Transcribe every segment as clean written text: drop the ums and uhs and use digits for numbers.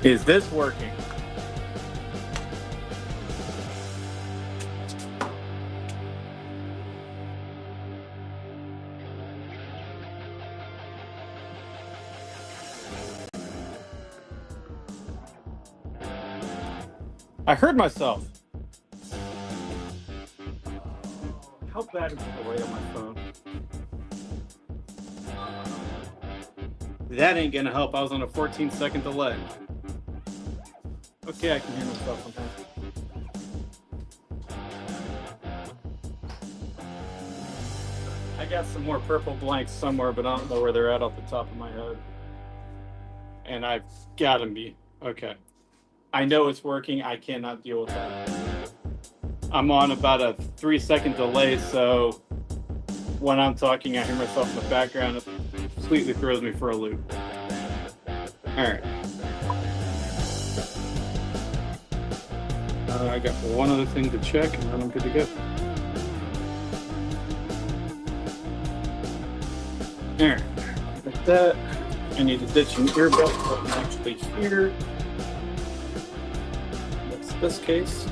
Is this working? I heard myself. How bad is the delay on my phone? That ain't gonna help. I was on a 14-second delay. Okay, I can hear myself sometimes. I got some more purple blanks somewhere, but I don't know where they're at off the top of my head. And I've got them be. Okay. I know it's working. I cannot deal with that. I'm on about a 3-second delay, so when I'm talking, I hear myself in the background. It completely throws me for a loop. All right. I got one other thing to check, and then I'm good to go. There. Like that. I need to ditch an earbud so I can actually hear. That's this case.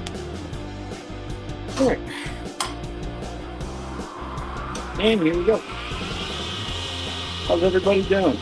All right. And here we go. How's everybody doing?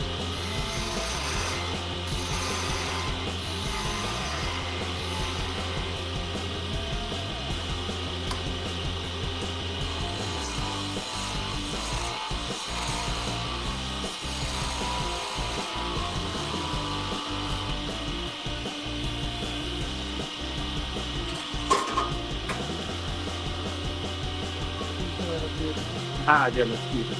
Damn it, excuse me.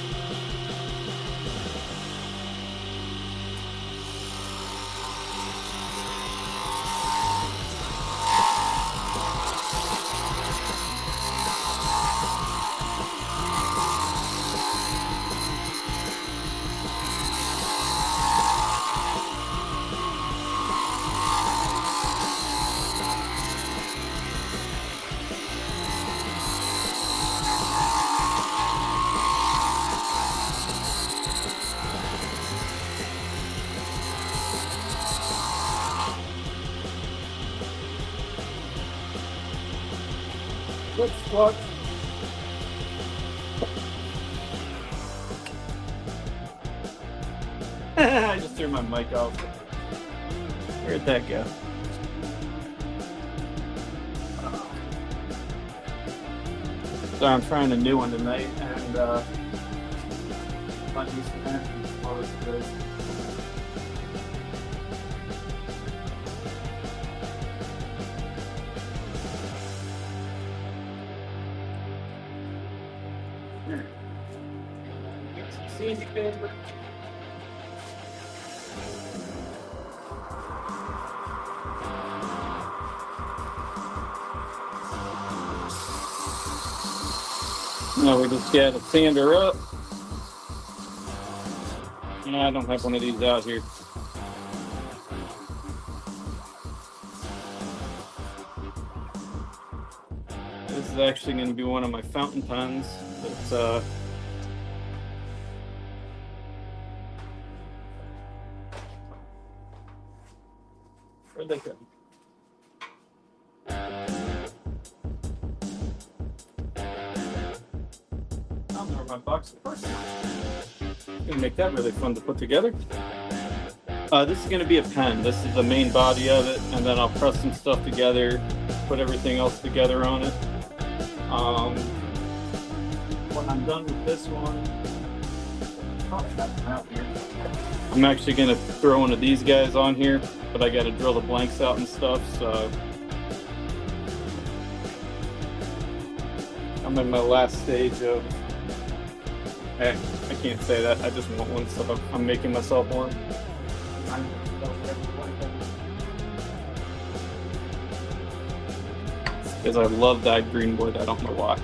What? I just threw my mic off. Where'd that go? So I'm trying a new one tonight, and might use some action close to this. Sandy paper. Now we just got to sand her up. I don't have one of these out here. This is actually going to be one of my fountain pens. It's where'd they go? I don't know where my box of first. Gonna make that really fun to put together. This is gonna be a pen. This is the main body of it, and then I'll press some stuff together, put everything else together on it. When I'm done with this one, I'm actually gonna throw one of these guys on here, but I gotta drill the blanks out and stuff, so I'm in my last stage of, I can't say that, I just want one, so I'm making myself one. Because I love dyed green wood, I don't know why.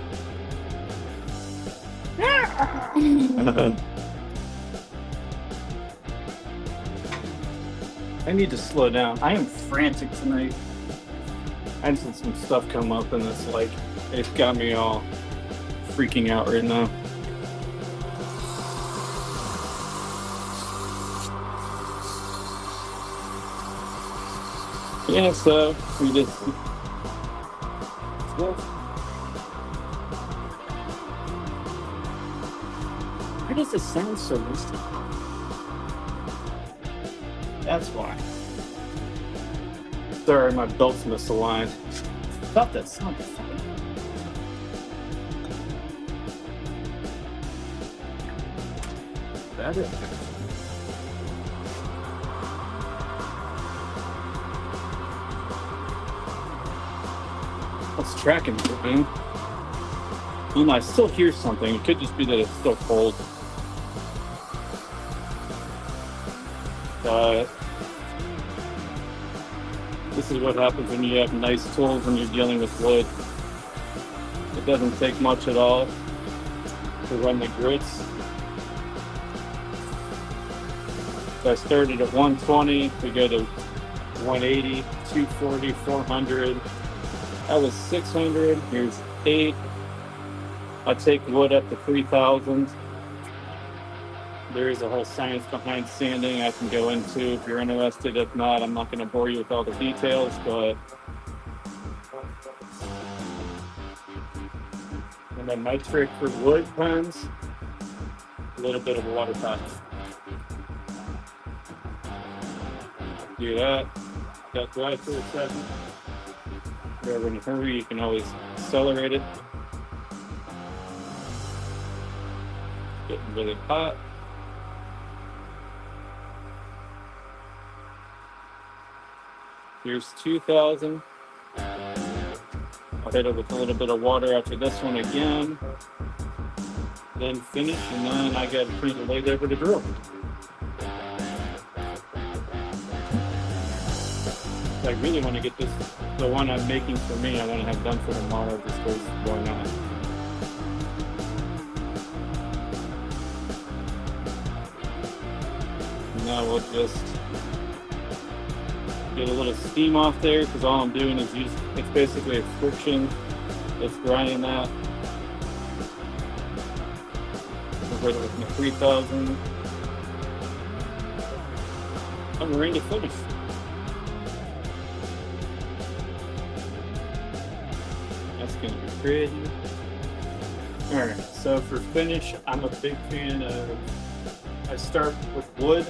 I need to slow down. I am frantic tonight. I had some stuff come up and it's got me all freaking out right now. Yeah, so we just. Why does it sound so misty? That's why. Sorry, my belt's misaligned. Thought that sounded funny. That is. What's tracking me, man? I still hear something. It could just be that it's still cold. This is what happens when you have nice tools when you're dealing with wood. It doesn't take much at all to run the grits. So I started at 120, we go to 180, 240, 400. That was 600. Here's 8. I take wood up to 3,000. There is a whole science behind sanding I can go into if you're interested. If not, I'm not going to bore you with all the details, but. And then my trick for wood pens, a little bit of water touch. Do that. Got dry for a second. If you're ever in a hurry, you can always accelerate it. Getting really hot. Here's 2,000. I'll hit it with a little bit of water after this one again. Then finish, and then I got to bring the lathe over to drill. I really want to get this, the one I'm making for me, I want to have done for tomorrow. This goes going on. Now we'll just get a little steam off there, because all I'm doing is it's basically a friction that's grinding that. We're ready with my 3,000. I'm ready to finish. That's gonna be pretty. Alright, so for finish, I'm a big fan of, I start with wood,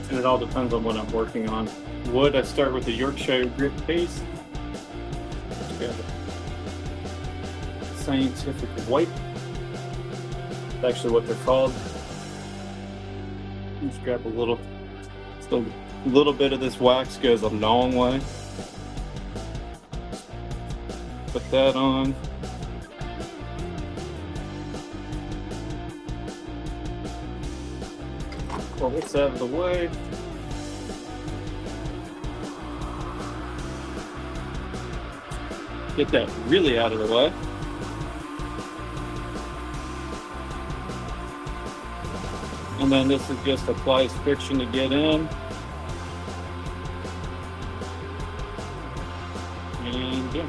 and it all depends on what I'm working on. Wood, I start with the Yorkshire grit paste. Scientific white. That's actually what they're called. Just grab a little bit of this wax, goes a long way. Put that on. Pull this out of the way. Get that really out of the way. And then this is just applies friction to get in. And yeah.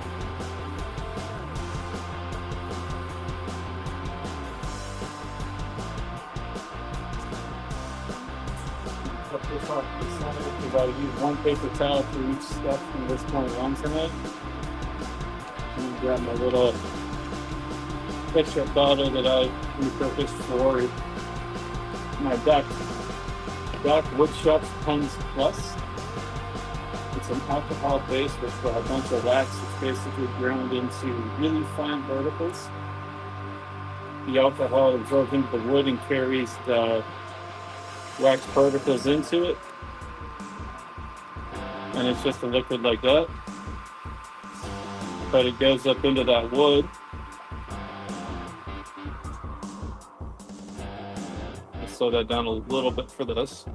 Cut this off the center because I use one paper towel for each step from this point on tonight. And grab my little ketchup bottle that I repurposed for my Doc Woodshop's Pens Plus. It's an alcohol base with a bunch of wax. It's basically ground into really fine particles. The alcohol absorbs into the wood and carries the wax particles into it. And it's just a liquid like that. But it goes up into that wood. Slow that down a little bit for this,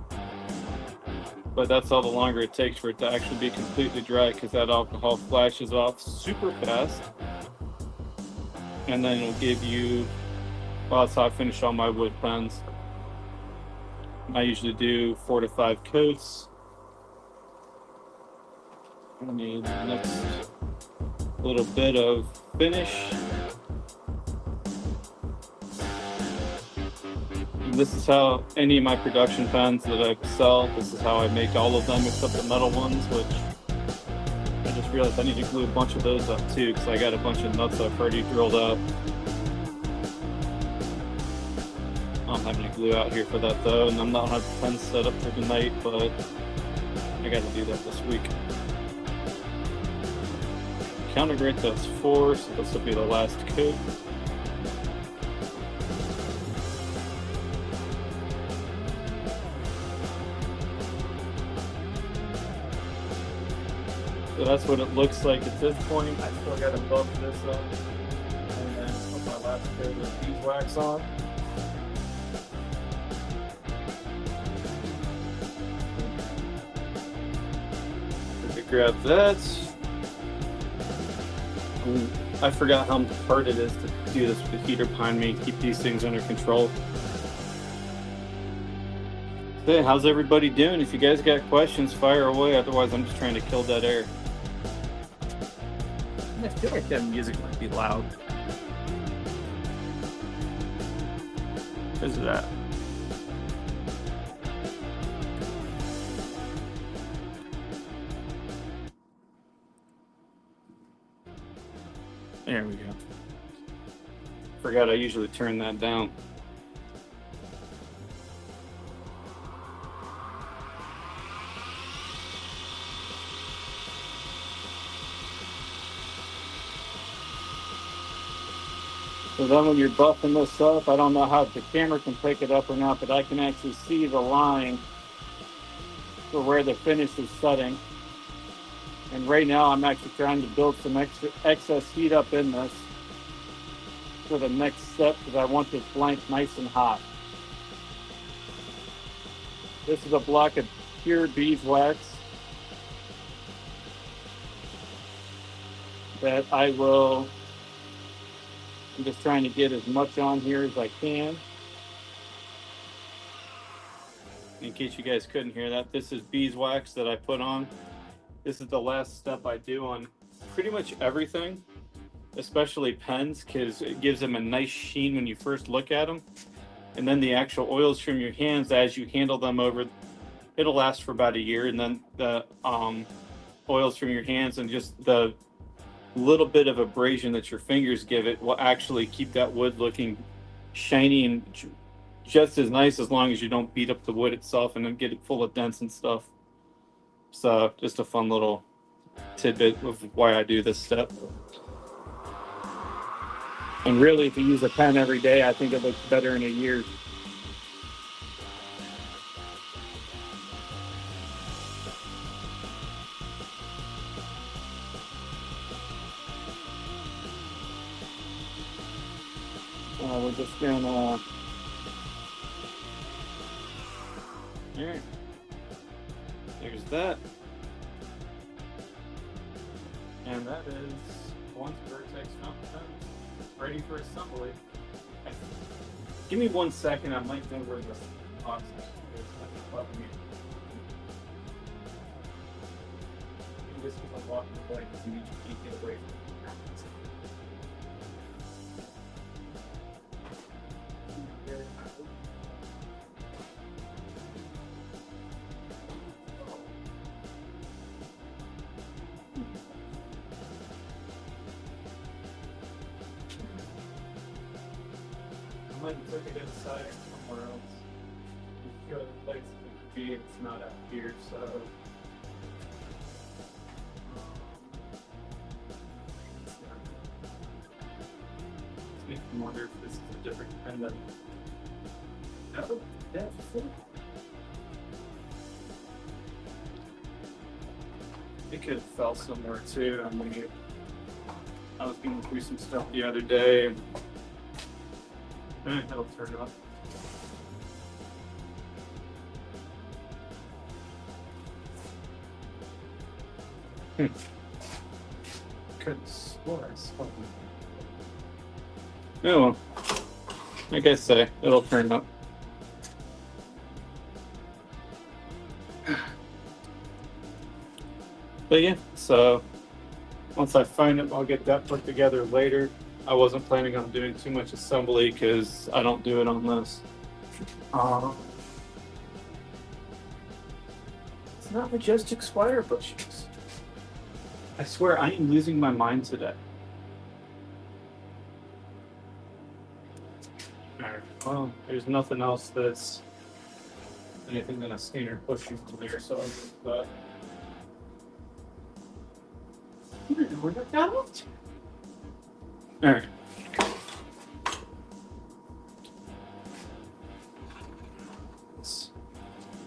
but that's all the longer it takes for it to actually be completely dry, because that alcohol flashes off super fast, and then it'll give you, well, that's how I finish all my wood pens. I usually do 4 to 5 coats. I need the next little bit of finish. This is how any of my production pens that I sell, this is how I make all of them except the metal ones, which just realized I need to glue a bunch of those up too, because I got a bunch of nuts I've already drilled up. I don't have any glue out here for that though, and I'm not have the pen set up for tonight, but I got to do that this week. Counter grade, that's 4, so this will be the last coat. So that's what it looks like at this point. I still got to buff this up and then put my last coat of beeswax on. Grab that. I forgot how hard it is to do this with the heater behind me, keep these things under control. Hey, how's everybody doing? If you guys got questions, fire away. Otherwise, I'm just trying to kill dead air. I feel like that music might be loud. Where's it at? There we go. Forgot I usually turn that down. So then when you're buffing this up, I don't know how the camera can pick it up or not, but I can actually see the line for where the finish is setting. And right now I'm actually trying to build some excess heat up in this for the next step, because I want this blank nice and hot. This is a block of pure beeswax that I'm just trying to get as much on here as I can. In case you guys couldn't hear that, this is beeswax that I put on. This is the last step I do on pretty much everything, especially pens, because it gives them a nice sheen when you first look at them. And then the actual oils from your hands, as you handle them over, it'll last for about a year. And then the oils from your hands and just the little bit of abrasion that your fingers give it will actually keep that wood looking shiny and just as nice, as long as you don't beat up the wood itself and then get it full of dents and stuff. So just a fun little tidbit of why I do this step. And really, if you use a pen every day, I think it looks better in a year. We're just gonna, all right, there's that. And that is one Vertex fountain pen ready for assembly. Give me 1 second, I might know where this box is. Just because I'm walking away, because you can't get away from it. I might have took it inside somewhere else. The other place would be, it's not out here, so. I wonder if this is a different pen than. Oh, that's it. It could have fell somewhere too. I mean, I was going through some stuff the other day. That'll turn up. Couldn't swear I saw it. Oh well, like I say, it'll turn up. But yeah, so once I find it, I'll get that put together later. I wasn't planning on doing too much assembly because I don't do it on this. It's not Majestic Spider bushes. I swear I am losing my mind today. Alright, well, there's nothing else that's anything that a standard pushing from there, so I'll just Alright. Let's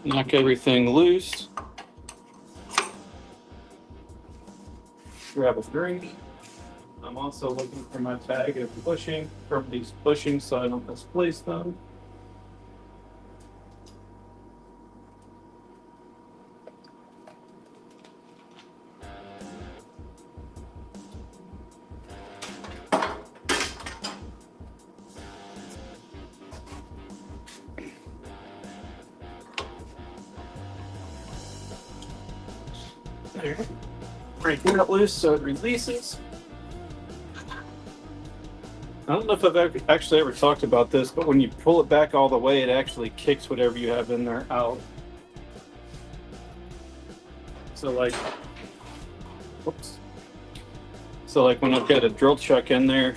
knock everything loose. Grab a drink. I'm also looking for my tag of bushing from these bushings so I don't misplace them. There. Breaking it loose so it releases. I don't know if I've actually ever talked about this, but when you pull it back all the way, it actually kicks whatever you have in there out. So like, whoops. So like when I've got a drill chuck in there,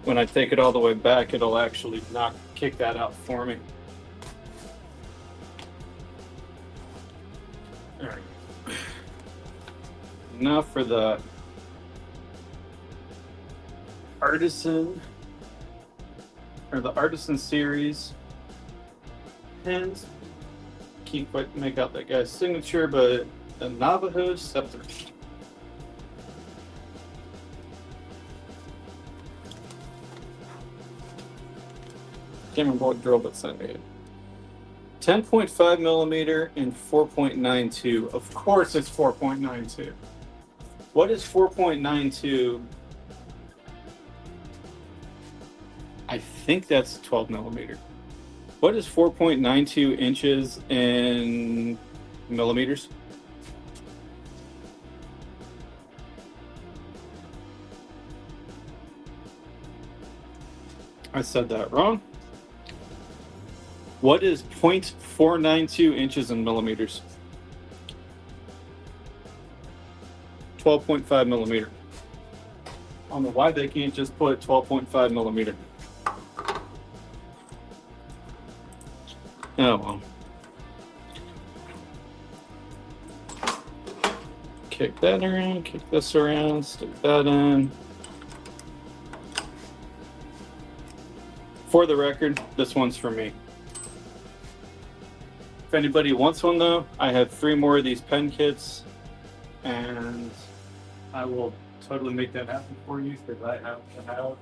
when I take it all the way back, it'll actually kick that out for me. All right. Now for the Artisan or the Artisan series pins. Can't quite make out that guy's signature, but the Navajo scepter. Can't remember what drill bits I made. 10.5 millimeter and 4.92. Of course it's 4.92. What is 4.92? I think that's 12 millimeter. What is 4.92 inches in millimeters? I said that wrong. What is 0.492 inches in millimeters? 12.5 millimeter. I don't know why they can't just put 12.5 millimeter. Oh well. Kick that around, kick this around, stick that in. For the record, this one's for me. If anybody wants one though, I have 3 more of these pen kits and I will totally make that happen for you because I have to have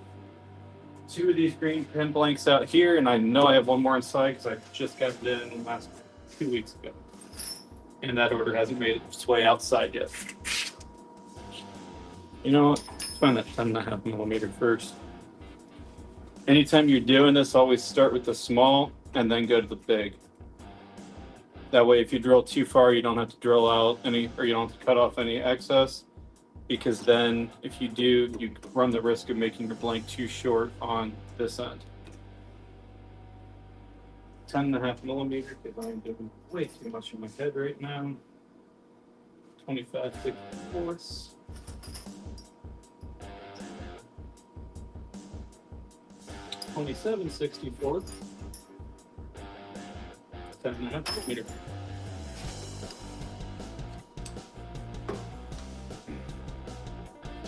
2 of these green pen blanks out here, and I know I have 1 more inside because I just got it in last 2 weeks ago. And that order hasn't made its way outside yet. You know what? Let's find that 10.5 millimeter first. Anytime you're doing this, always start with the small and then go to the big. That way, if you drill too far, you don't have to drill out any, or you don't have to cut off any excess. Because then, if you do, you run the risk of making your blank too short on this end. 10.5 millimeter, because I'm doing way too much in my head right now. 25/64. 27/64. 10.5 millimeter.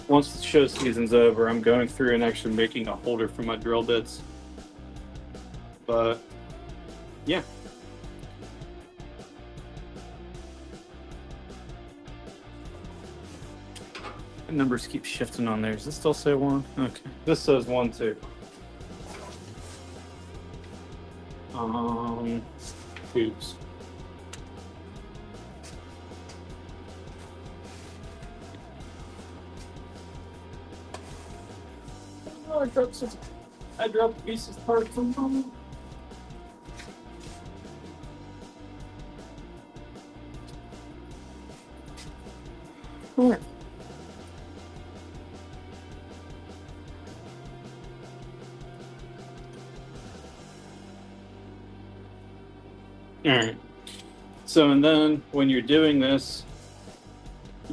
Once the show season's over, I'm going through and actually making a holder for my drill bits. But yeah. The numbers keep shifting on there. Does this still say 1? Okay. This says 1 too. Oops. Oh, I dropped pieces apart from home. All right. All right. So, and then when you're doing this,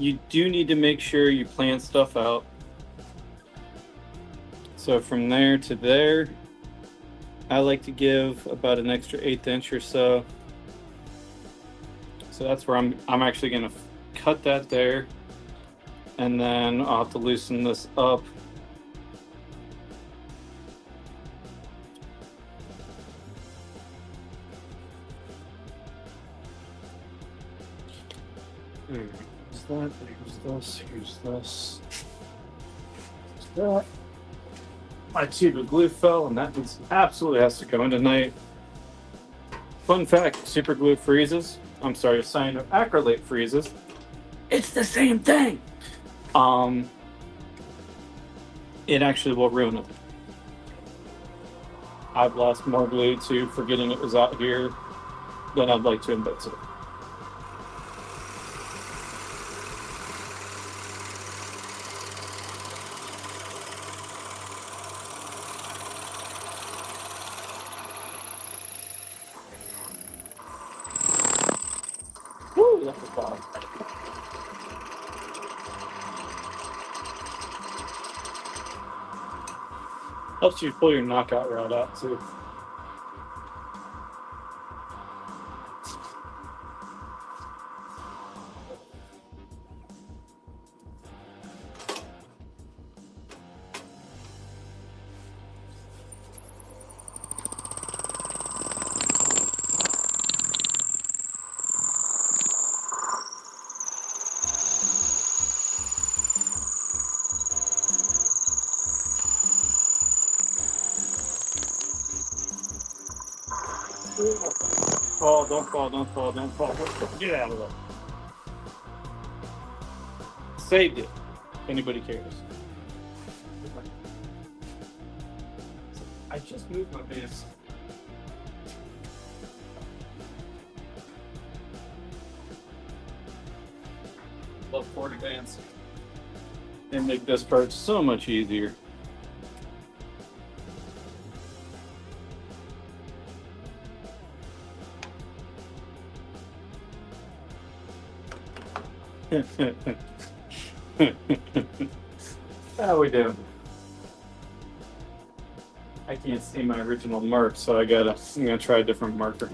you do need to make sure you plan stuff out. So from there to there, I like to give about an extra 1/8 inch or so. So that's where I'm actually going to cut that there. And then I'll have to loosen this up. Here's that, here's this, here's this. Here's that. My tube of glue fell, and that absolutely has to go in tonight. Fun fact, super glue freezes. I'm sorry, cyanoacrylate freezes. It's the same thing. It actually will ruin it. I've lost more glue to forgetting it was out here than I'd like to admit to. Woo, that's a fun. Helps you pull your knockout rod out too. Fall, don't fall, don't fall, don't fall. Get out of there. Saved it, if anybody cares. I just moved my base. Love Ford Advance. They make this part so much easier. How we doing? I can't see my original mark, so I'm gonna try a different marker.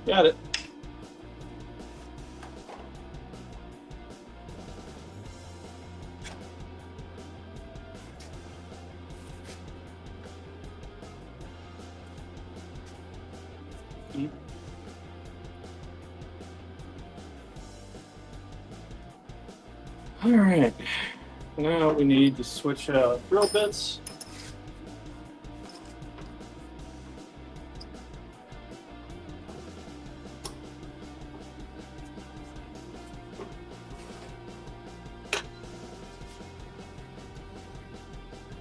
Got it. All right, now we need to switch out drill bits.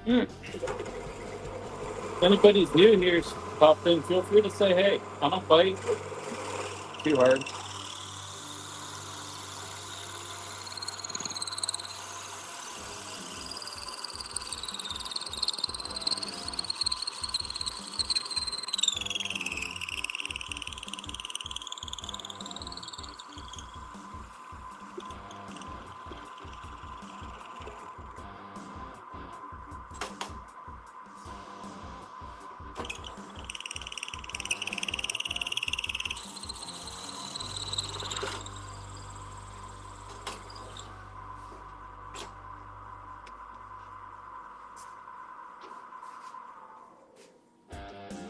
If anybody's new here's popped in, feel free to say hey. I don't bite too hard.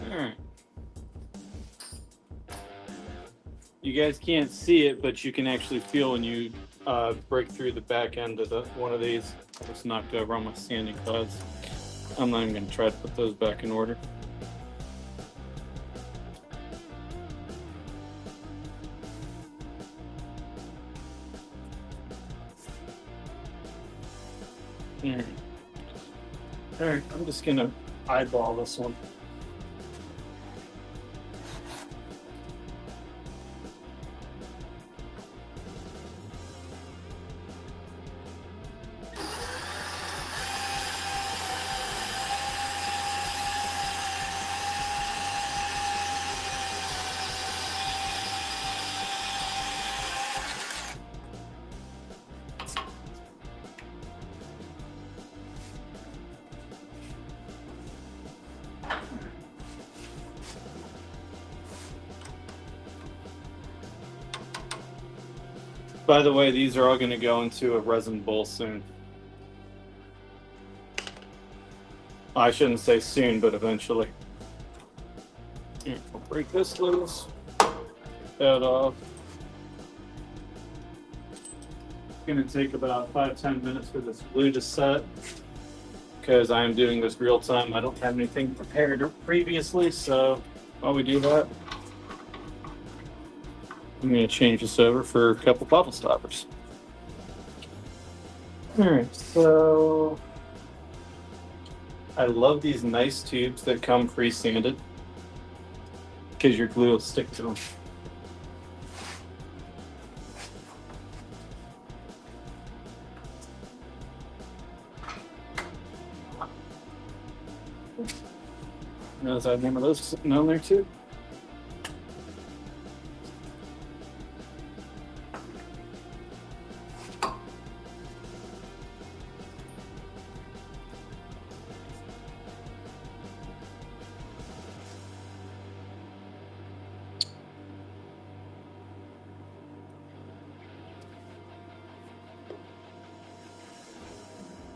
Alright. You guys can't see it, but you can actually feel when you break through the back end of one of these. I just knocked over on my sanding pads. I'm not even going to try to put those back in order. All right, I'm just gonna eyeball this one. By the way, these are all going to go into a resin bowl soon. I shouldn't say soon, but eventually. Here, I'll break this loose. That off. It's going to take about 5-10 minutes for this glue to set because I am doing this real time. I don't have anything prepared previously, so while we do that, I'm going to change this over for a couple bottle stoppers. All right, so I love these nice tubes that come pre-sanded because your glue will stick to them. Notice I have one of those sitting on there too.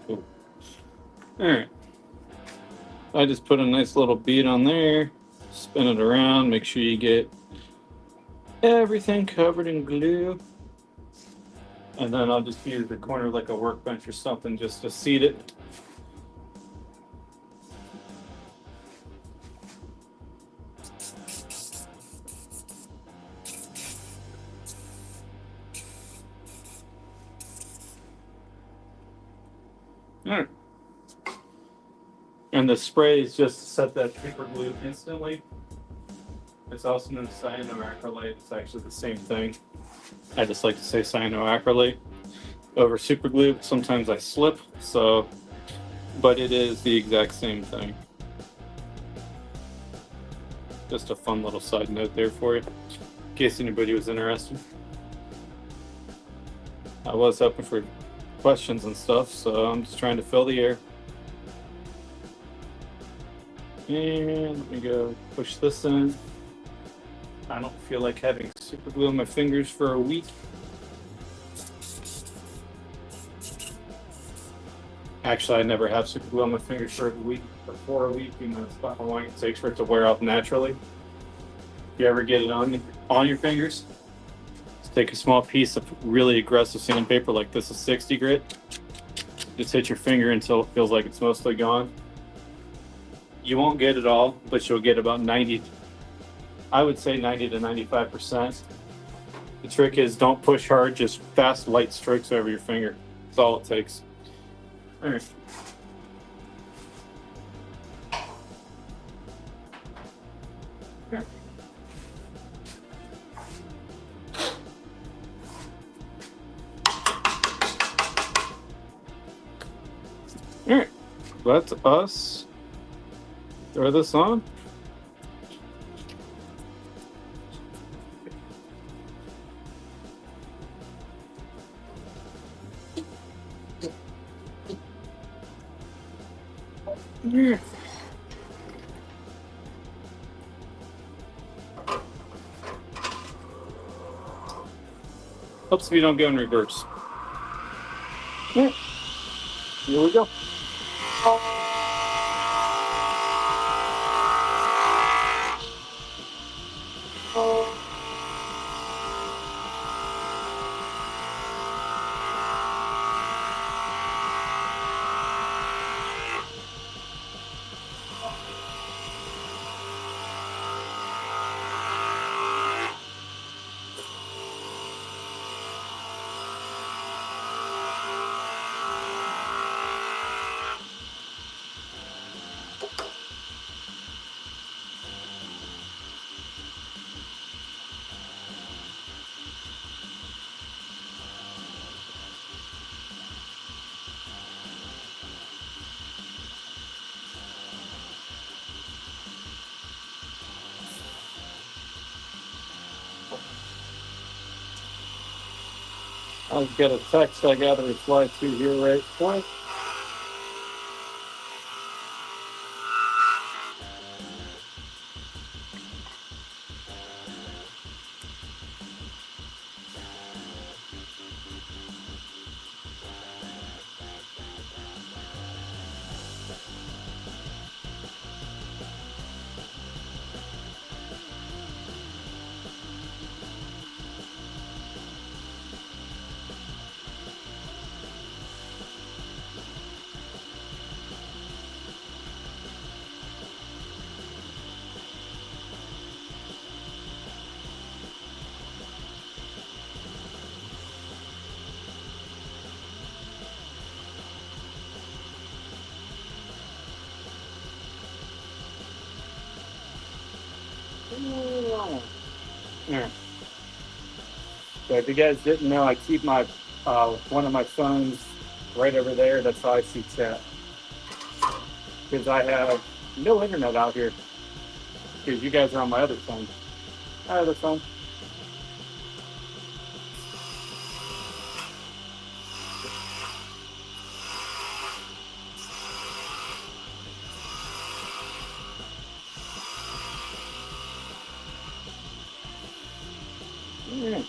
Cool. All right. I just put a nice little bead on there, spin it around, make sure you get everything covered in glue. And then I'll just use the corner like a workbench or something just to seat it. All right. And the spray is just to set that super glue instantly. It's also known as cyanoacrylate. It's actually the same thing. I just like to say cyanoacrylate over super glue. Sometimes I slip, so, but it is the exact same thing. Just a fun little side note there for you, in case anybody was interested. I was hoping for questions and stuff, so I'm just trying to fill the air. And let me go push this in. I don't feel like having super glue on my fingers for a week. Actually, I never have super glue on my fingers for a week or for a week. You know, it's about how long it takes for it to wear off naturally. If you ever get it on your fingers, just take a small piece of really aggressive sandpaper, like this is 60 grit. Just hit your finger until it feels like it's mostly gone. You won't get it all, but you'll get about 90. I would say 90 to 95%. The trick is don't push hard, just fast, light strokes over your finger. That's all it takes. All right. All right, let us throw this on. Yeah. Helps if you don't go in reverse. Yeah. Here we go. I've got a text I got to reply to here right quick. Yeah. So if you guys didn't know, I keep my one of my phones right over there. That's how I see chat, because I have no internet out here. Because you guys are on my other phone. My other phone. Yeah.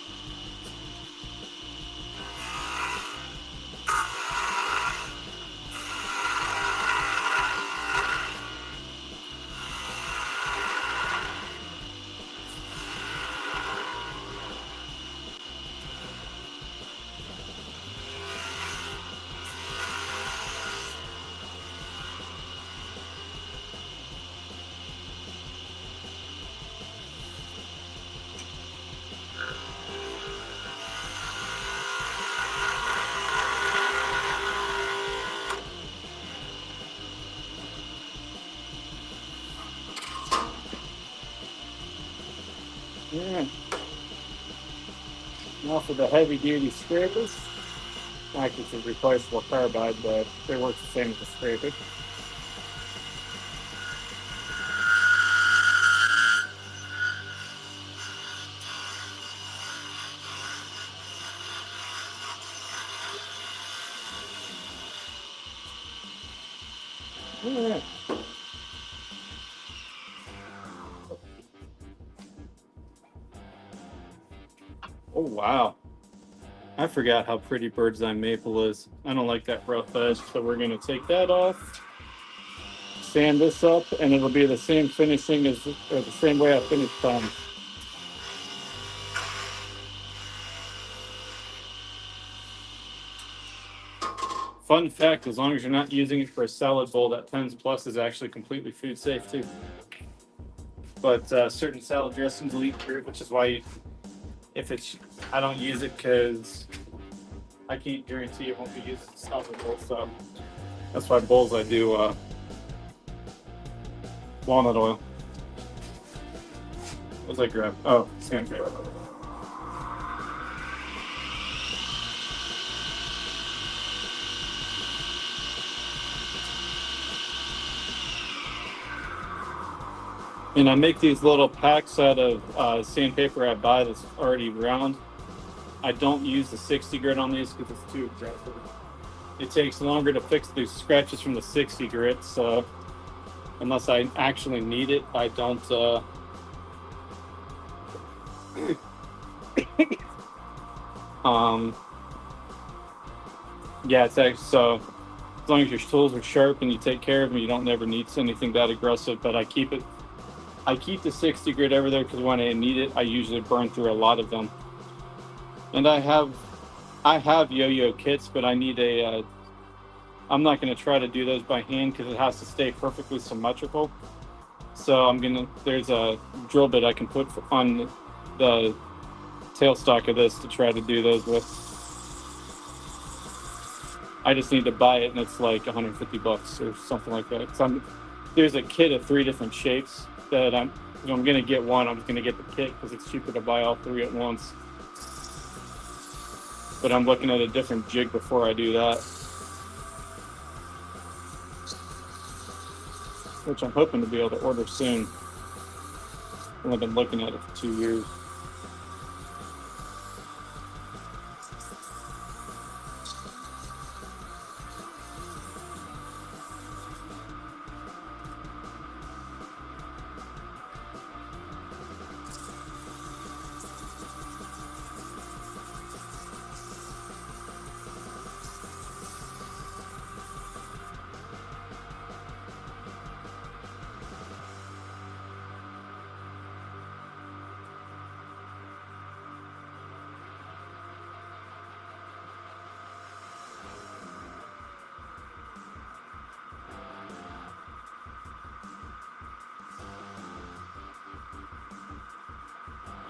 Yeah. Now for the heavy duty scrapers. Like it's a replaceable carbide, but they work the same as a scraper. Yeah. Oh wow. I forgot how pretty bird's eye maple is. I don't like that rough edge, so we're gonna take that off, sand this up, and it'll be the same finishing as, or the same way I finished Fun fact, as long as you're not using it for a salad bowl, that 10s plus is actually completely food safe too. But certain salad dressings will eat through it, which is why I don't use it because I can't guarantee it won't be used as a salad bowl. So that's why bowls I do walnut oil. What was I grab? Oh, sandpaper. And I make these little packs out of sandpaper I buy that's already round. I don't use the 60 grit on these because it's too aggressive. It takes longer to fix these scratches from the 60 grit, so unless I actually need it, I don't. Yeah, it's actually, so as long as your tools are sharp and you take care of them, you don't never need anything that aggressive. But I keep the 60 grit over there because when I need it, I usually burn through a lot of them. And I have yo-yo kits, but I need I'm not going to try to do those by hand because it has to stay perfectly symmetrical. So there's a drill bit I can put on the tailstock of this to try to do those with. I just need to buy it, and it's like $150 or something like that. So there's a kit of 3 different shapes that if I'm going to get one, I'm just going to get the kit because it's cheaper to buy all 3 at once. But I'm looking at a different jig before I do that, which I'm hoping to be able to order soon. I've been looking at it for 2 years.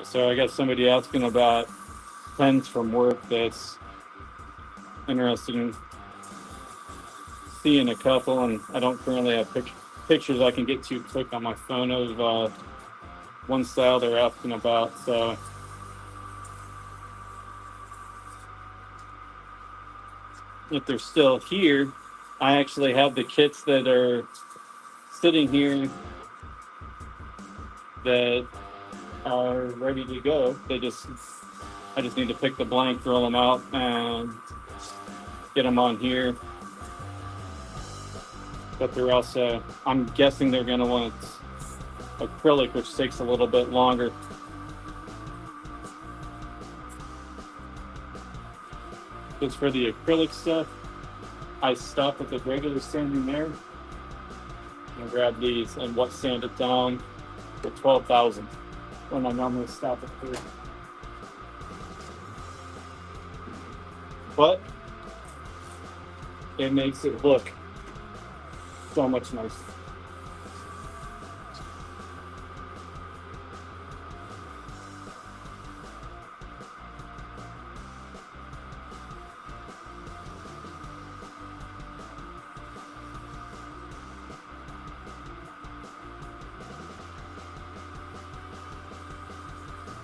So I got somebody asking about pens from work that's interested in seeing a couple, and I don't currently have pictures I can get to quick on my phone of one style they're asking about. So if they're still here, I actually have the kits that are sitting here that are ready to go. I just need to pick the blank, roll them out, and get them on here. But they're also, I'm guessing they're going to want acrylic, which takes a little bit longer. Because for the acrylic stuff, I stop at the regular sanding there and grab these and what sand it down to 12,000 when I normally stop at 30. But it makes it look so much nicer.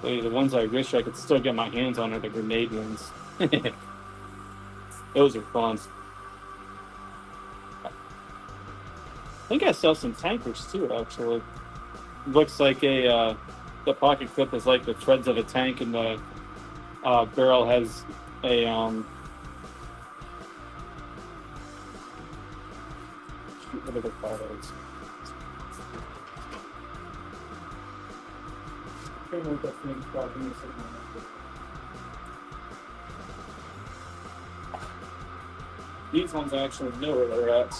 The ones I wish I could still get my hands on are the grenade ones. Those are fun. I think I sell some tankers too, actually. Looks like the pocket clip is like the threads of a tank, and the barrel has a what do they call those? I don't know what that thing's called. Give me a second. These ones I actually know where they're at.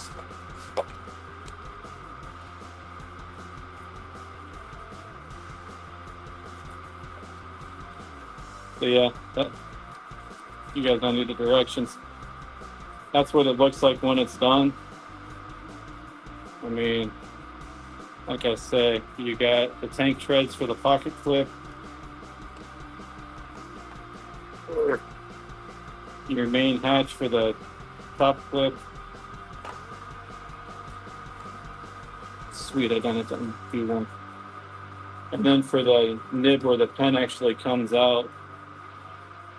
So yeah, you guys don't need the directions. That's what it looks like when it's done. I mean, like I say, you got the tank treads for the pocket clip, your main hatch for the top clip. Sweet, I done it on B1. And then for the nib where the pen actually comes out,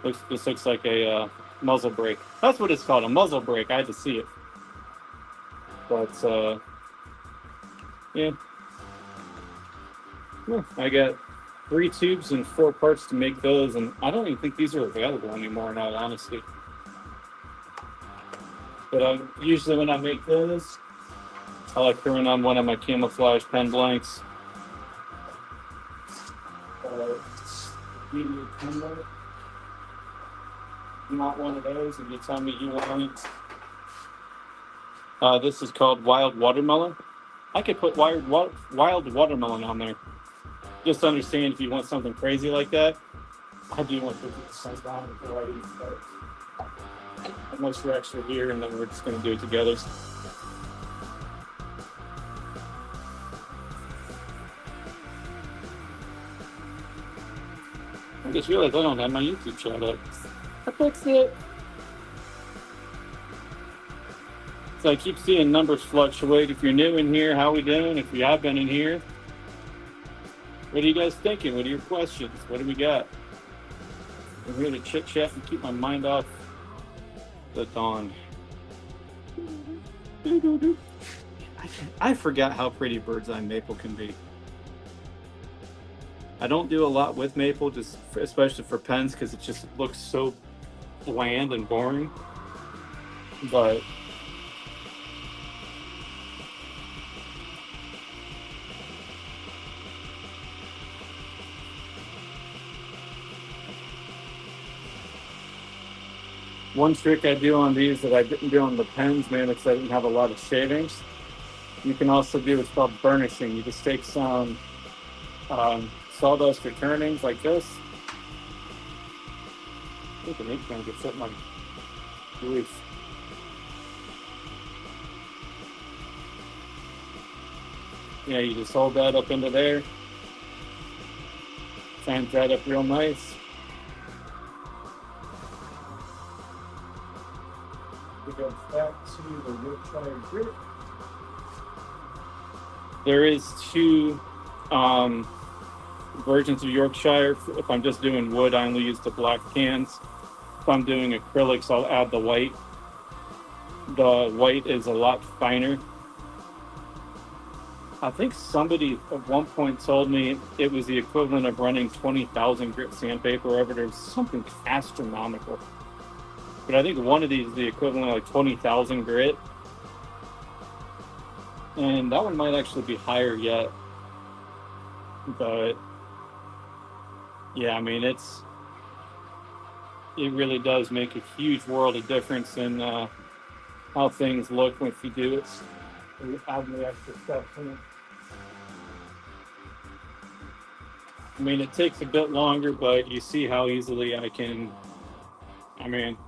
this looks like a muzzle brake. That's what it's called, a muzzle brake. I had to see it. But yeah. I got 3 tubes and 4 parts to make those, and I don't even think these are available anymore in all honesty. But usually when I make those, I like to run on one of my camouflage pen blanks. You want one of those, and you tell me you want it. This is called Wild Watermelon. I could put Wild Watermelon on there. Just understand if you want something crazy like that, I do want 50% down before I even start. Unless you're actually here, and then we're just going to do it together. I just realized I don't have my YouTube chat up. I fixed it. So I keep seeing numbers fluctuate. If you're new in here, how we doing? If you have been in here, what are you guys thinking? What are your questions? What do we got? I'm here to chit chat and keep my mind off the dawn. I forgot how pretty bird's eye maple can be. I don't do a lot with maple, just especially for pens, because it just looks so bland and boring. But one trick I do on these that I didn't do on the pens, man, because I didn't have a lot of shavings. You can also do what's called burnishing. You just take some sawdust returnings like this. I think an ink pen could fit my roof. Yeah, you just hold that up into there. Sand that up real nice. We go back to the Yorkshire grit. There is two versions of Yorkshire. If I'm just doing wood, I only use the black cans. If I'm doing acrylics, I'll add the white. The white is a lot finer. I think somebody at one point told me it was the equivalent of running 20,000 grit sandpaper over there. Something astronomical. But I think one of these is the equivalent of like 20,000 grit. And that one might actually be higher yet. But yeah, I mean, it really does make a huge world of difference in how things look if you do it. You add the extra steps in it. I mean, it takes a bit longer, but you see how easily I can. I mean,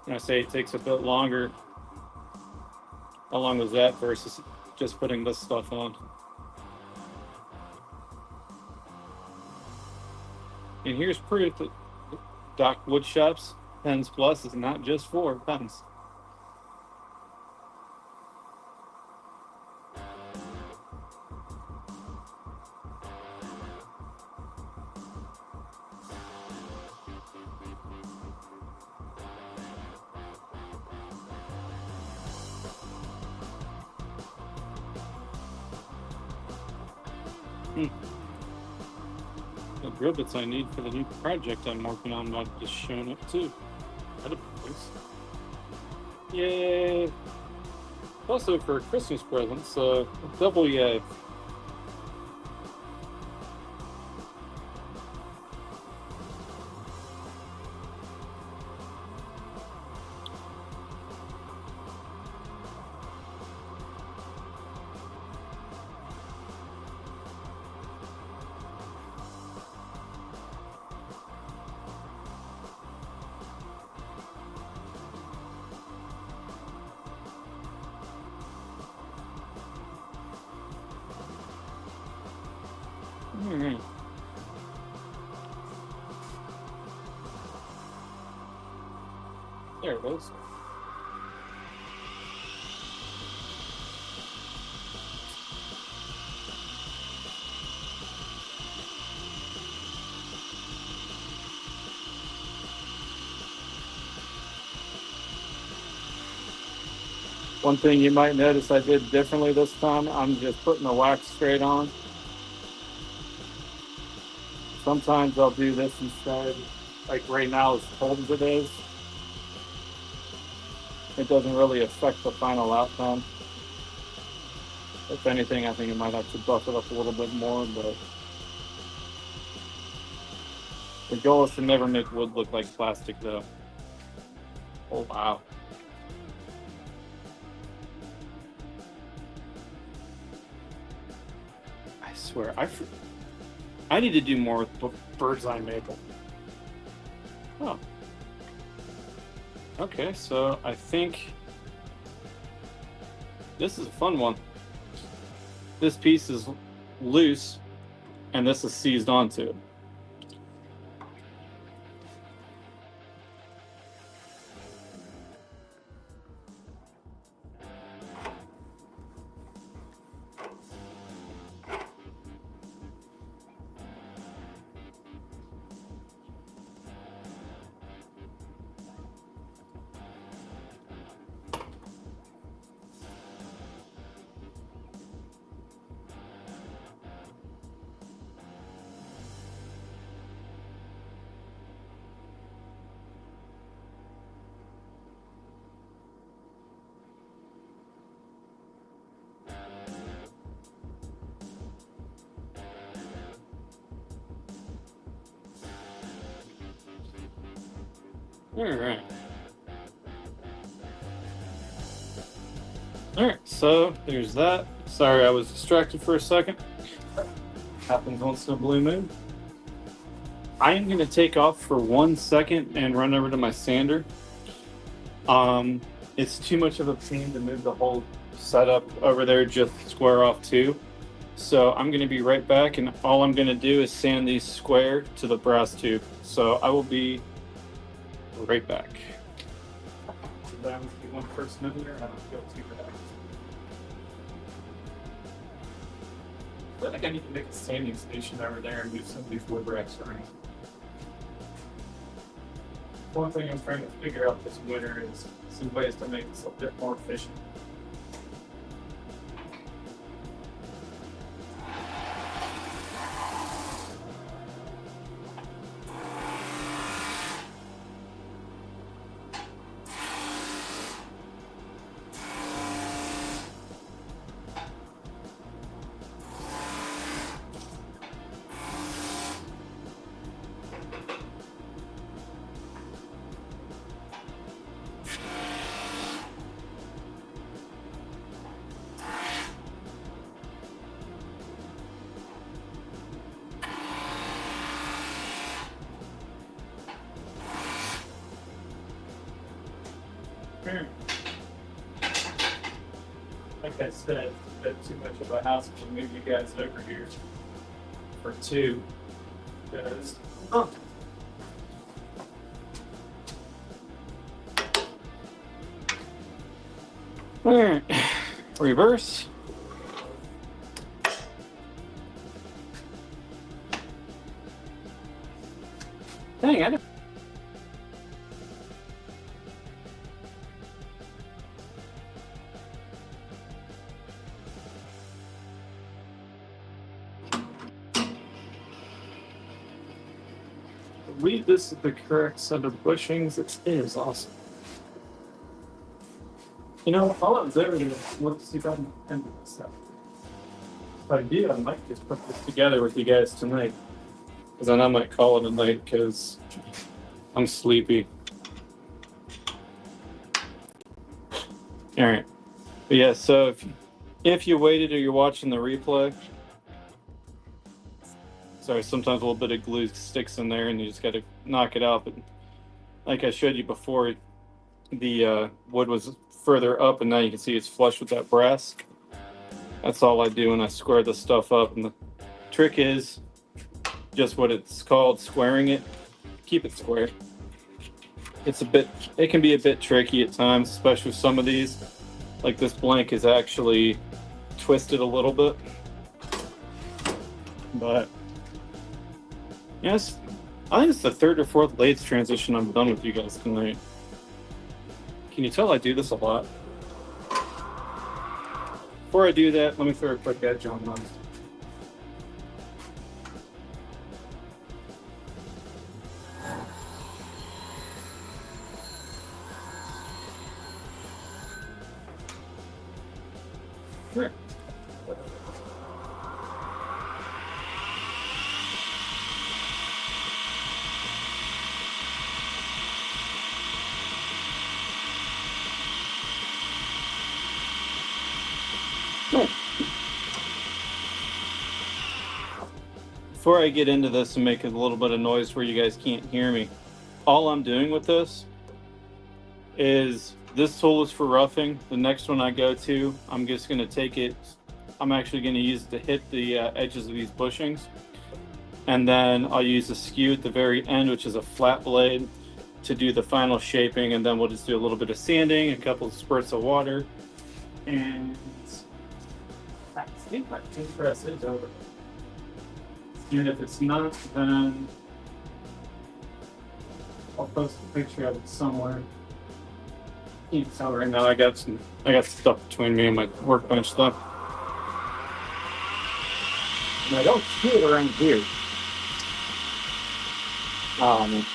when I say it takes a bit longer, how long was that versus just putting this stuff on? And here's proof that Doc Woodshop's Pens Plus is not just for pens. The drill bits I need for the new project I'm working on might have just shown up too. That'd be nice. Yay! Also for Christmas presents, double yay. Alright. There it goes. One thing you might notice I did differently this time, I'm just putting the wax straight on. Sometimes I'll do this instead. Like right now, as cold as it is, it doesn't really affect the final outcome. If anything, I think it might have to buff it up a little bit more, but the goal is to never make wood look like plastic though. Oh wow. I swear, I need to do more with bird's eye maple. Oh. Okay, so I think this is a fun one. This piece is loose, and this is seized onto it. Alright. Alright, so there's that. Sorry I was distracted for a second. Happens once in a blue moon. I am going to take off for 1 second and run over to my sander. It's too much of a pain to move the whole setup over there, just square off too. So I'm going to be right back, and all I'm going to do is sand these square to the brass tube. So I will be right back. That would be one person in there. I don't feel too bad. I think I need to make a sanding station over there and move some of these wood racks around. One thing I'm trying to figure out this winter is some ways to make this a bit more efficient. Like I said, it's a bit too much of a house to move you guys over here for two. Because, all right, reverse. Dang, I didn't. I believe this is the correct set of bushings. It is awesome. You know, all I was ever going to look to see if I can end this stuff. If I do, I might just put this together with you guys tonight. Because then I might call it a night because I'm sleepy. All right. But yeah, so if you waited or you're watching the replay, sorry, sometimes a little bit of glue sticks in there and you just got to knock it out. But like I showed you before, the wood was further up and now you can see it's flush with that brass. That's all I do when I square this stuff up. And the trick is just what it's called, squaring it. Keep it square. It can be a bit tricky at times, especially with some of these. Like this blank is actually twisted a little bit. But yes, I think it's the third or fourth lathe transition I'm done with you guys tonight. Can you tell I do this a lot? Before I do that, let me throw a quick edge on mine. Sure. Before I get into this and make a little bit of noise where you guys can't hear me, all I'm doing with this is this tool is for roughing. The next one I go to, I'm just going to take it. I'm actually going to use it to hit the edges of these bushings. And then I'll use a skew at the very end, which is a flat blade, to do the final shaping. And then we'll just do a little bit of sanding, a couple of spurts of water. And I think my paint press is over. And if it's not, then I'll post a picture of it somewhere. Can't tell right now. I got stuff between me and my workbench stuff. And I don't see it around here. Oh, man.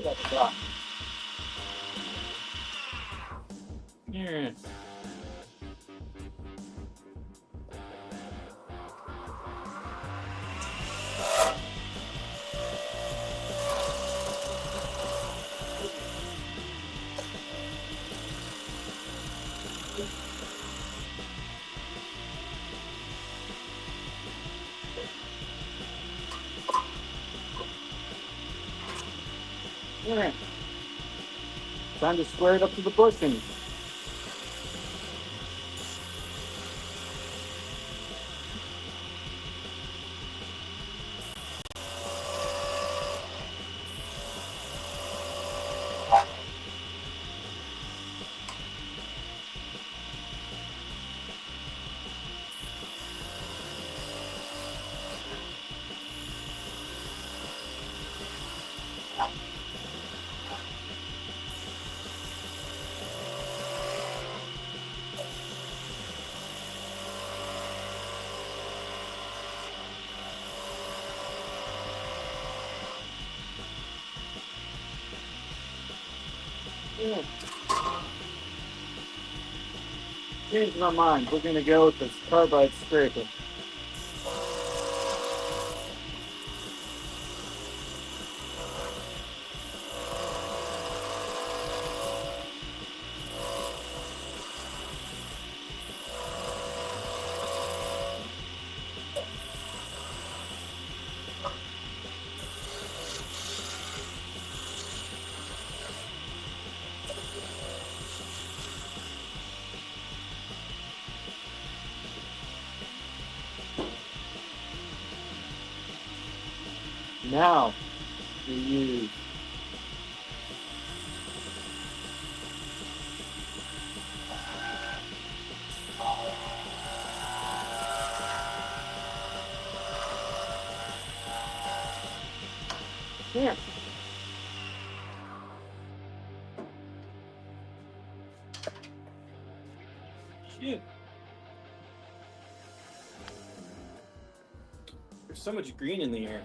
Yeah. All right. Time to square it up to the bushing. Yeah. Changed my mind. We're gonna go with this carbide scraper. Now we use here. Shit. There's so much green in the air.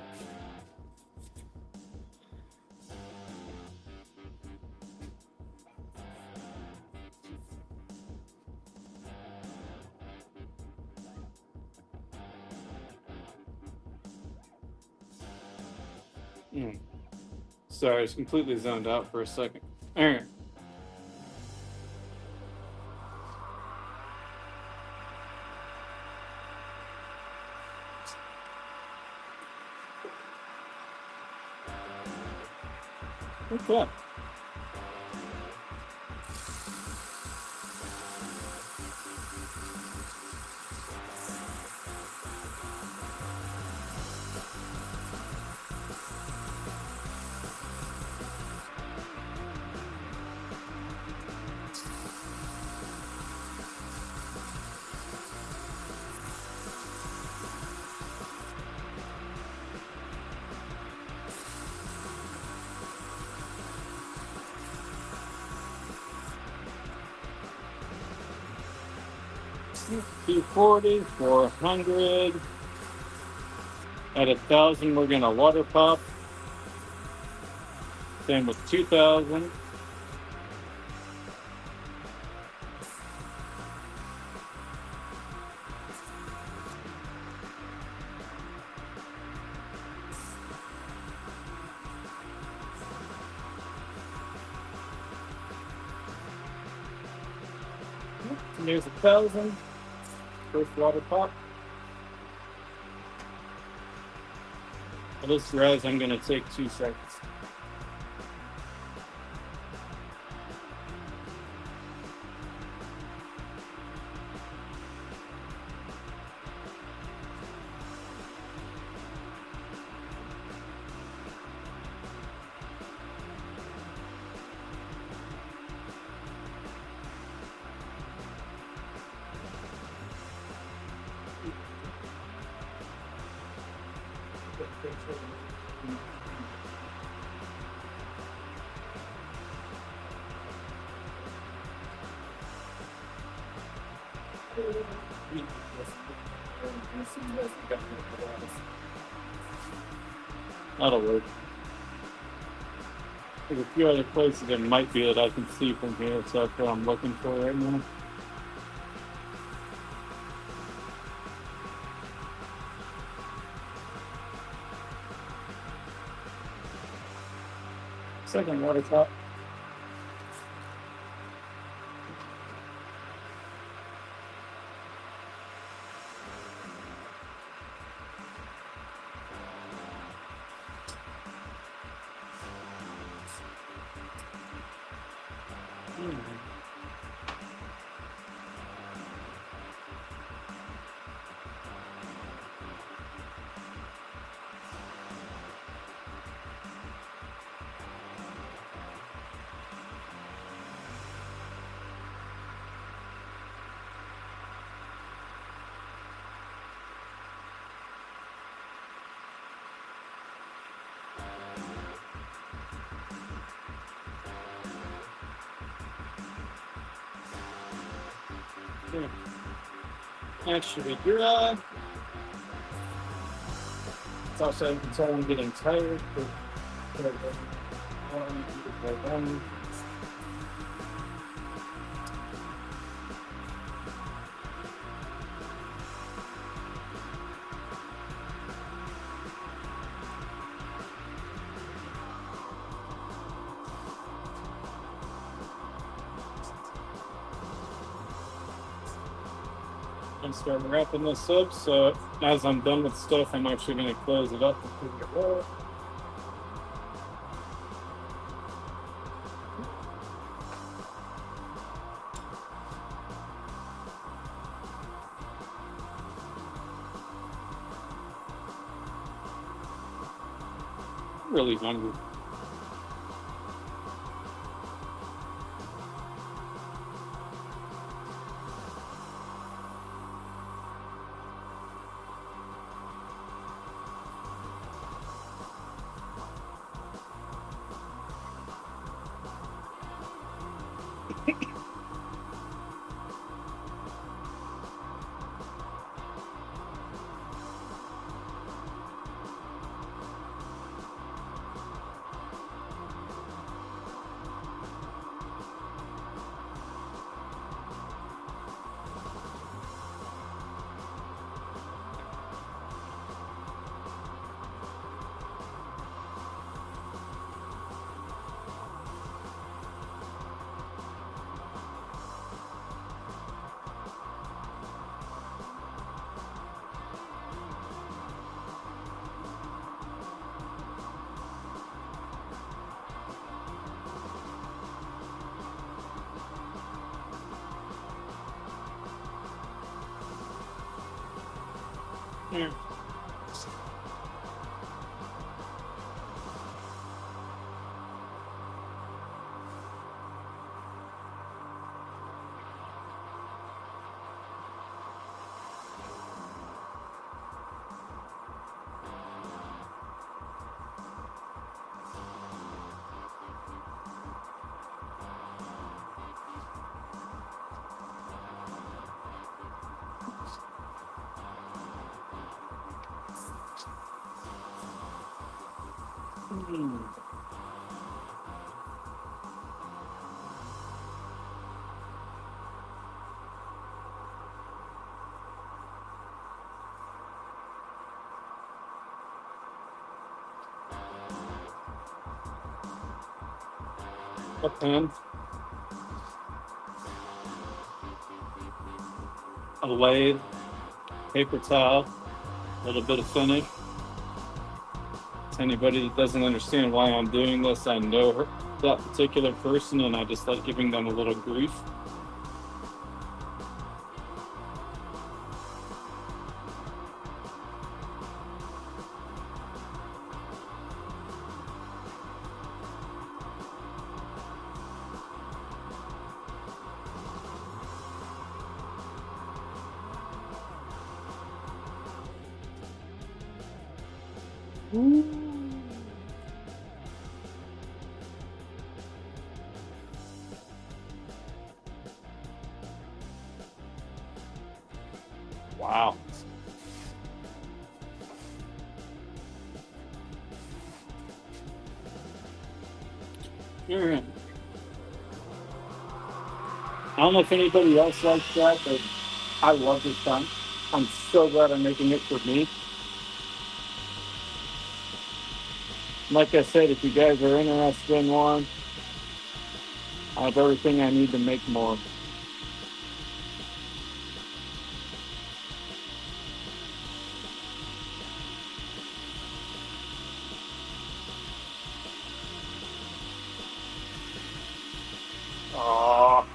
Sorry, I was completely zoned out for a second. All right. Okay. $240, 400. At 1,000, we're gonna water pop. Same with 2,000. And there's 1,000. First water pop. For this res, I'm gonna take 2 seconds. That'll work. There's a few other places it might be that I can see from here, so that's what I'm looking for right now. Second water top. That should be dry. It's also until I'm getting tired. I'm starting wrapping this up, so as I'm done with stuff, I'm actually going to close it up and put it away. I'm really hungry. Here. A pen, a lathe, paper towel, a little bit of finish. To anybody that doesn't understand why I'm doing this, I know that particular person, and I just like giving them a little grief. Wow. Alright. I don't know if anybody else likes that, but I love this time. I'm so glad I'm making it for me. Like I said, if you guys are interested in one, I have everything I need to make more. Oh,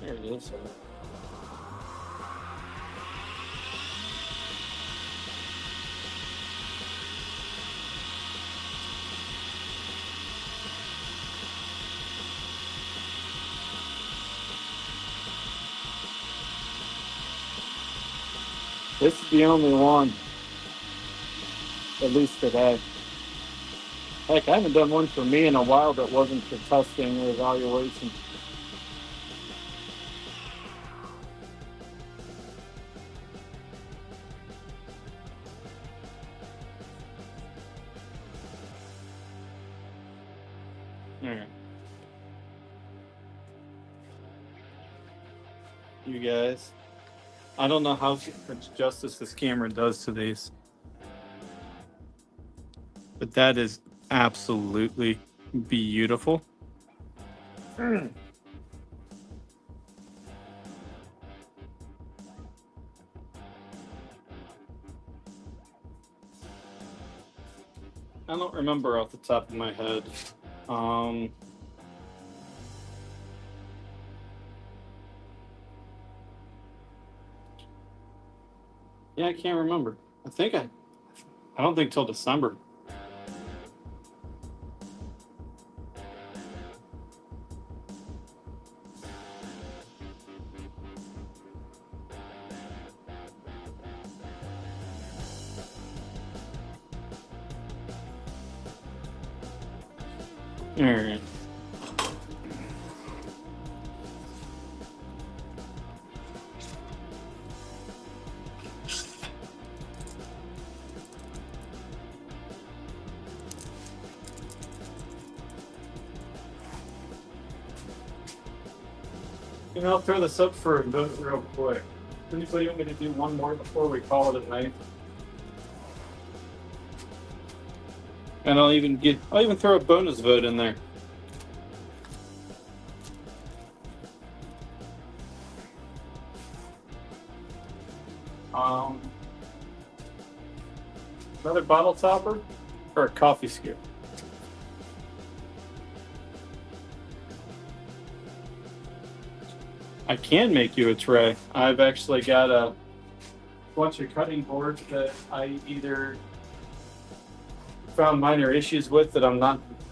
there it is. This is the only one, at least today. Heck, I haven't done one for me in a while that wasn't for testing or evaluation. Alright. You guys, I don't know how much justice this camera does to these, but that is absolutely beautiful. I don't remember off the top of my head. Yeah, I can't remember. I don't think till December. All right. I'll throw this up for a vote real quick. Does anybody want me to do one more before we call it a night? And I'll even throw a bonus vote in there. Another bottle topper or a coffee scoop? I can make you a tray. I've actually got a bunch of cutting boards that I either found minor issues with that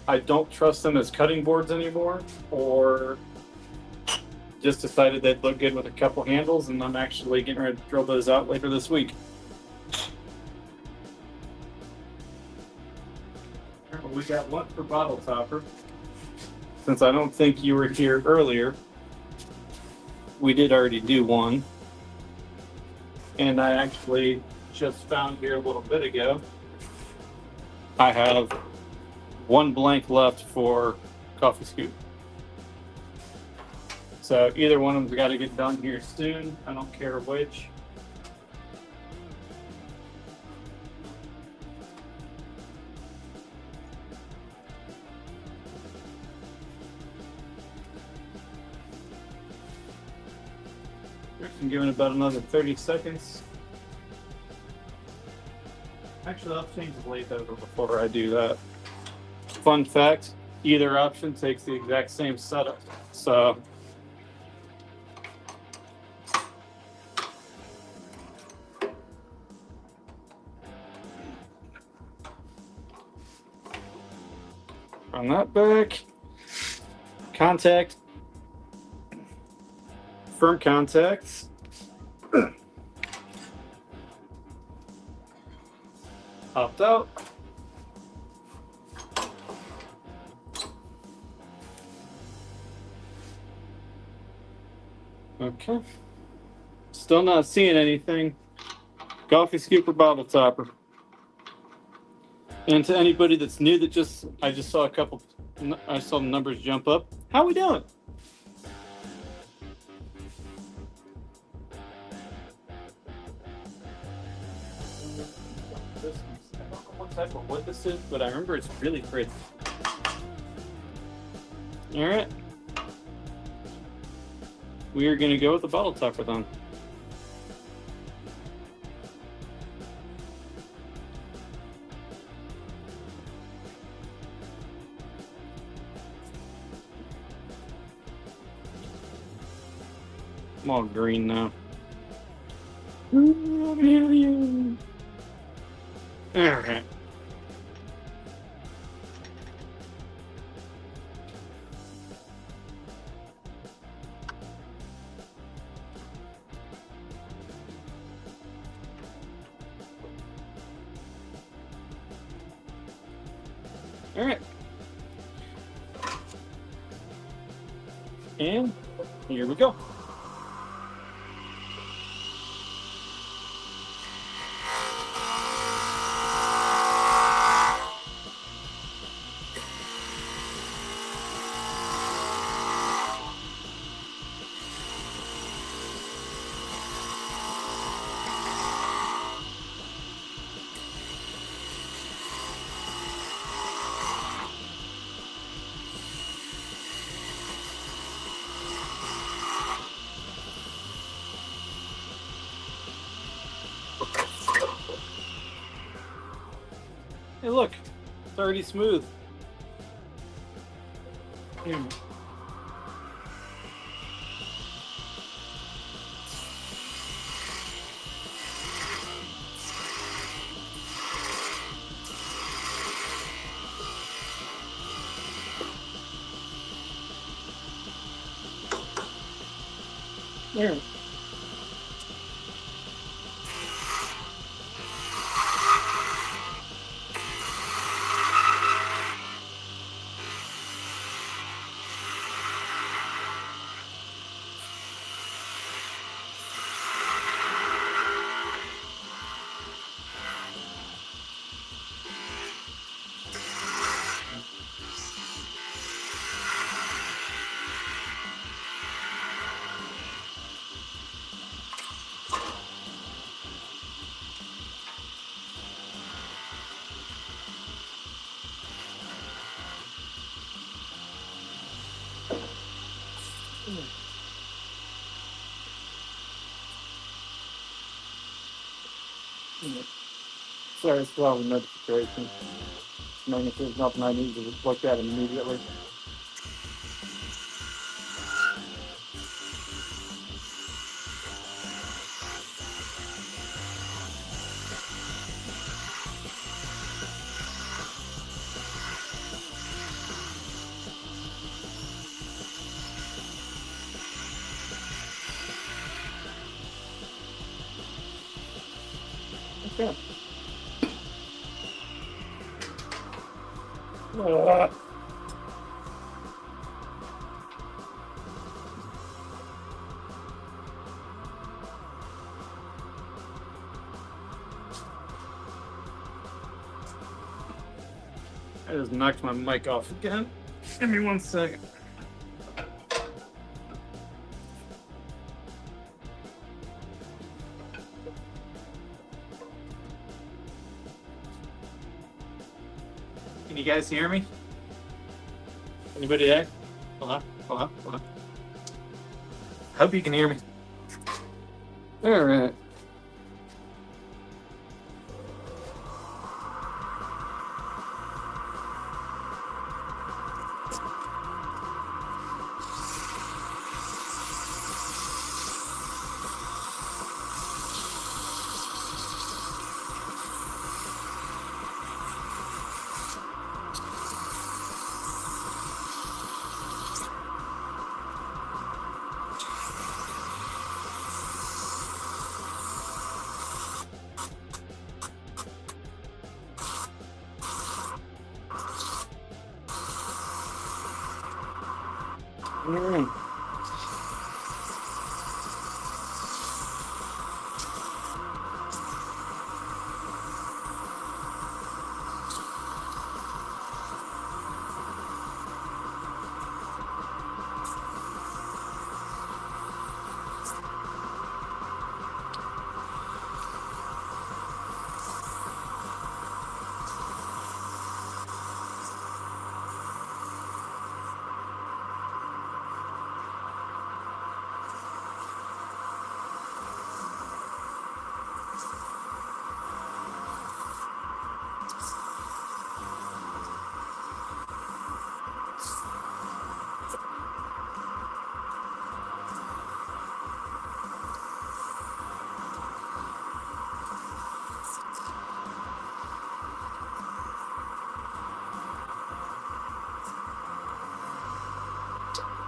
I don't trust them as cutting boards anymore, or just decided they'd look good with a couple handles, and I'm actually getting ready to drill those out later this week. We got one for bottle topper. Since I don't think you were here earlier, we did already do one. And I actually just found here a little bit ago, I have one blank left for coffee scoop. So either one of them's got to get done here soon. I don't care which. I'm giving about another 30 seconds. Actually, I'll change the lathe over before I do that. Fun fact, either option takes the exact same setup. So run that back. Contact. Firm contacts. Popped out. Okay. Still not seeing anything. Coffee scoop or bottle topper? And to anybody that's new that I just saw I saw the numbers jump up. How we doing? I don't know what type of wood this is, but I remember it's really pretty. All right. We are going to go with the bottle topper then. I'm all green now. All right. All right. And here we go. Hey, look, it's already smooth. There. Sorry, it's still have a notification. Knowing if there's nothing I need to look at immediately. Okay. I just knocked my mic off again. Give me 1 second. Can you guys hear me? Anybody there? Hello? Hello? Hello? Hope you can hear me. All right.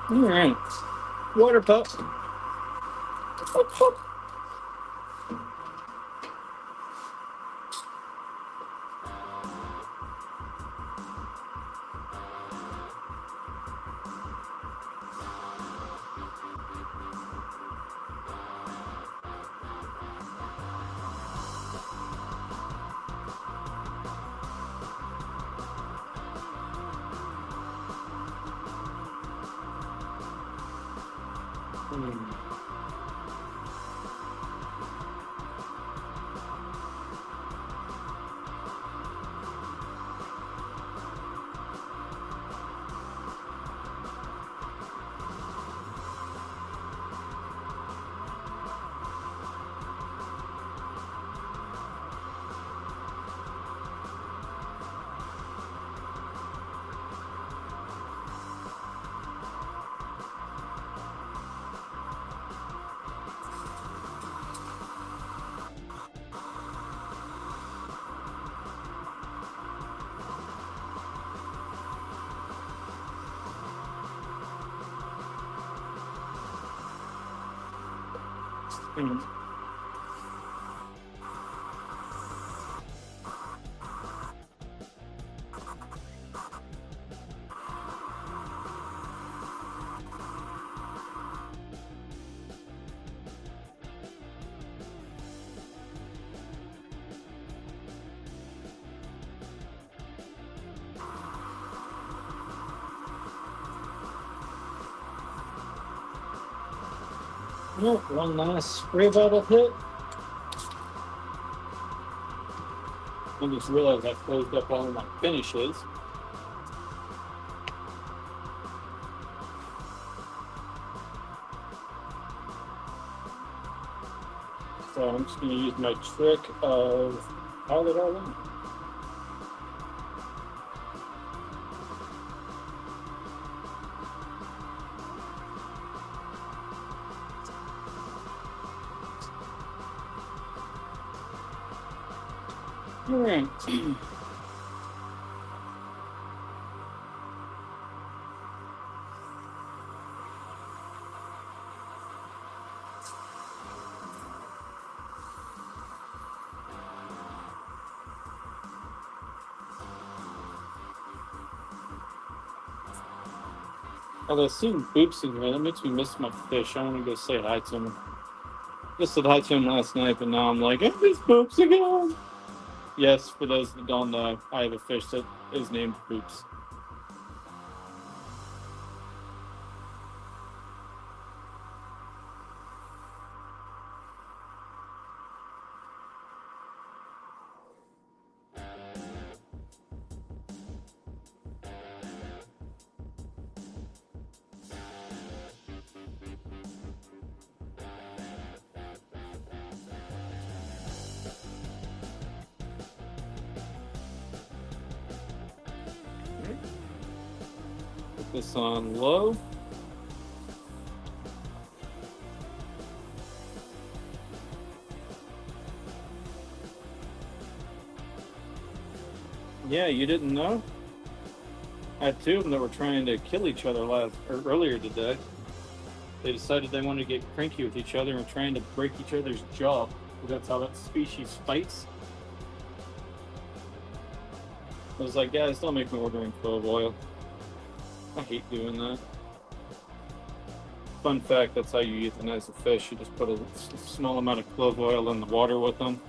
All right. Water pup. Pup, pup. Yep, one last spray bottle hit. I just realized I closed up all of my finishes. So I'm just going to use my trick of pile it all in. All right. Although seeing Boops in here, that makes me miss my fish. I want to go say hi to him. Just said hi to him last night, but now I'm like, I miss Boops again. Yes, for those that don't know, I have a fish that is named Boops. Put this on low. Yeah, you didn't know? I had two of them that were trying to kill each other earlier today. They decided they wanted to get cranky with each other and trying to break each other's jaw. That's how that species fights. I was like, guys, don't make me ordering clove oil. I hate doing that. Fun fact, that's how you euthanize a fish. You just put a small amount of clove oil in the water with them.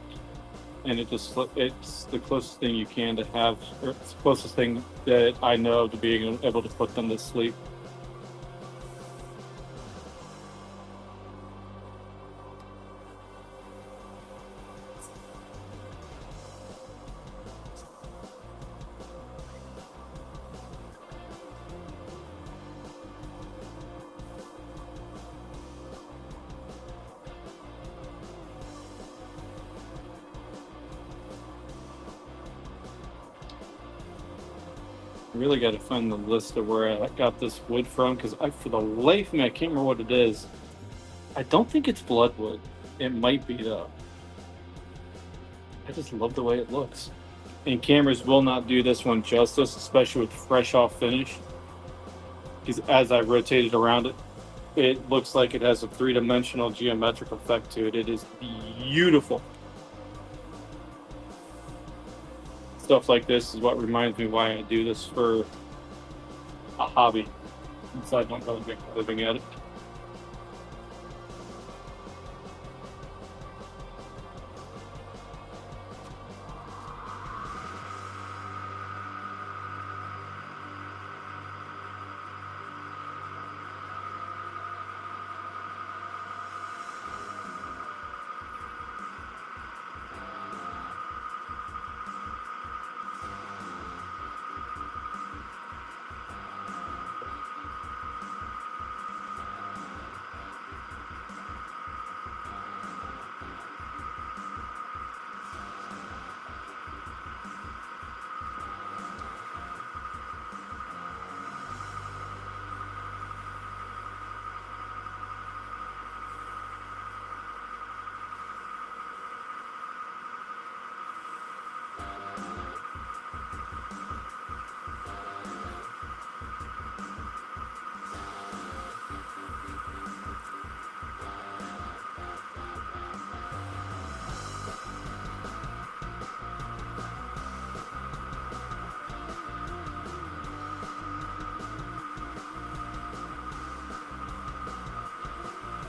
And it's the closest thing you can to have, or it's the closest thing that I know to being able to put them to sleep. Really got to find the list of where I got this wood from, because for the life of me, I can't remember what it is. I don't think it's bloodwood. It might be, though. I just love the way it looks. And cameras will not do this one justice, especially with fresh off finish. because as I rotate it around it, it looks like it has a three-dimensional geometric effect to it. It is beautiful. Stuff like this is what reminds me why I do this for a hobby, since I don't really make a living at it.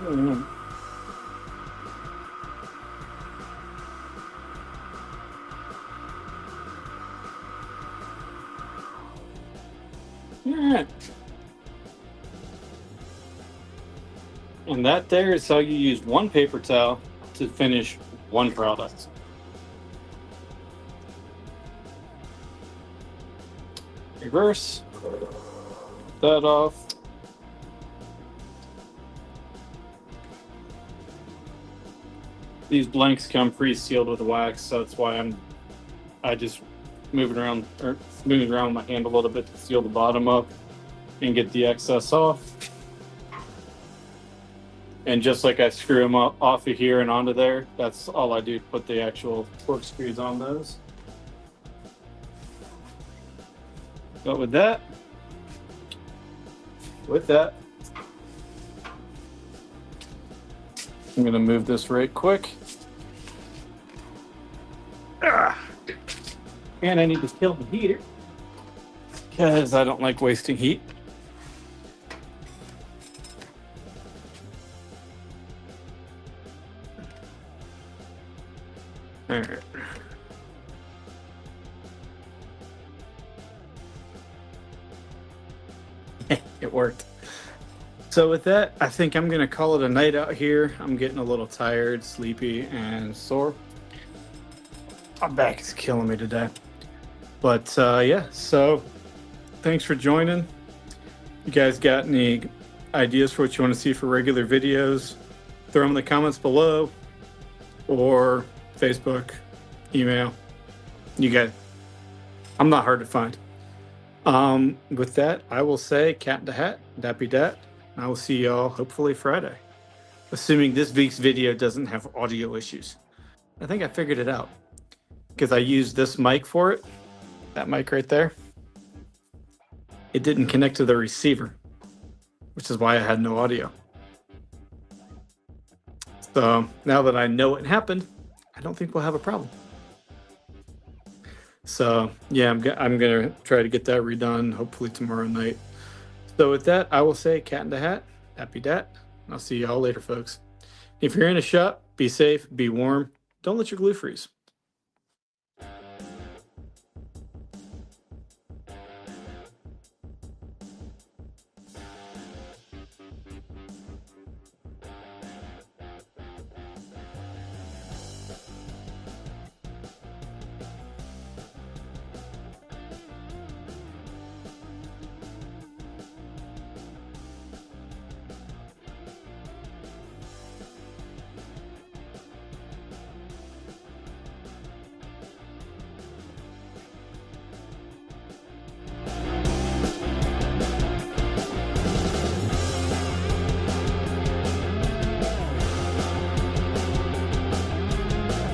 Mm. Yeah. And that there is how you use one paper towel to finish one product. Reverse that off. These blanks come pre-sealed with wax, so that's why I just moving around my hand a little bit to seal the bottom up and get the excess off. And just like I screw them off of here and onto there, that's all I do, put the actual cork screws on those. But with that, I'm gonna move this right quick. And I need to kill the heater because I don't like wasting heat. All right. It worked. So with that, I think I'm gonna call it a night out here. I'm getting a little tired, sleepy, and sore. My back is killing me today. But yeah, so thanks for joining. You guys got any ideas for what you want to see for regular videos? Throw them in the comments below, or Facebook, email. You guys, I'm not hard to find. With that, I will say cat in the hat, dat be dat. I will see y'all hopefully Friday, assuming this week's video doesn't have audio issues. I think I figured it out because I used this mic for it, that mic right there. It didn't connect to the receiver, which is why I had no audio. So now that I know it happened, I don't think we'll have a problem. So yeah, I'm gonna try to get that redone hopefully tomorrow night. So with that, I will say cat in the hat, dat be dat. I'll see y'all later, folks. If you're in a shop, be safe, be warm. Don't let your glue freeze.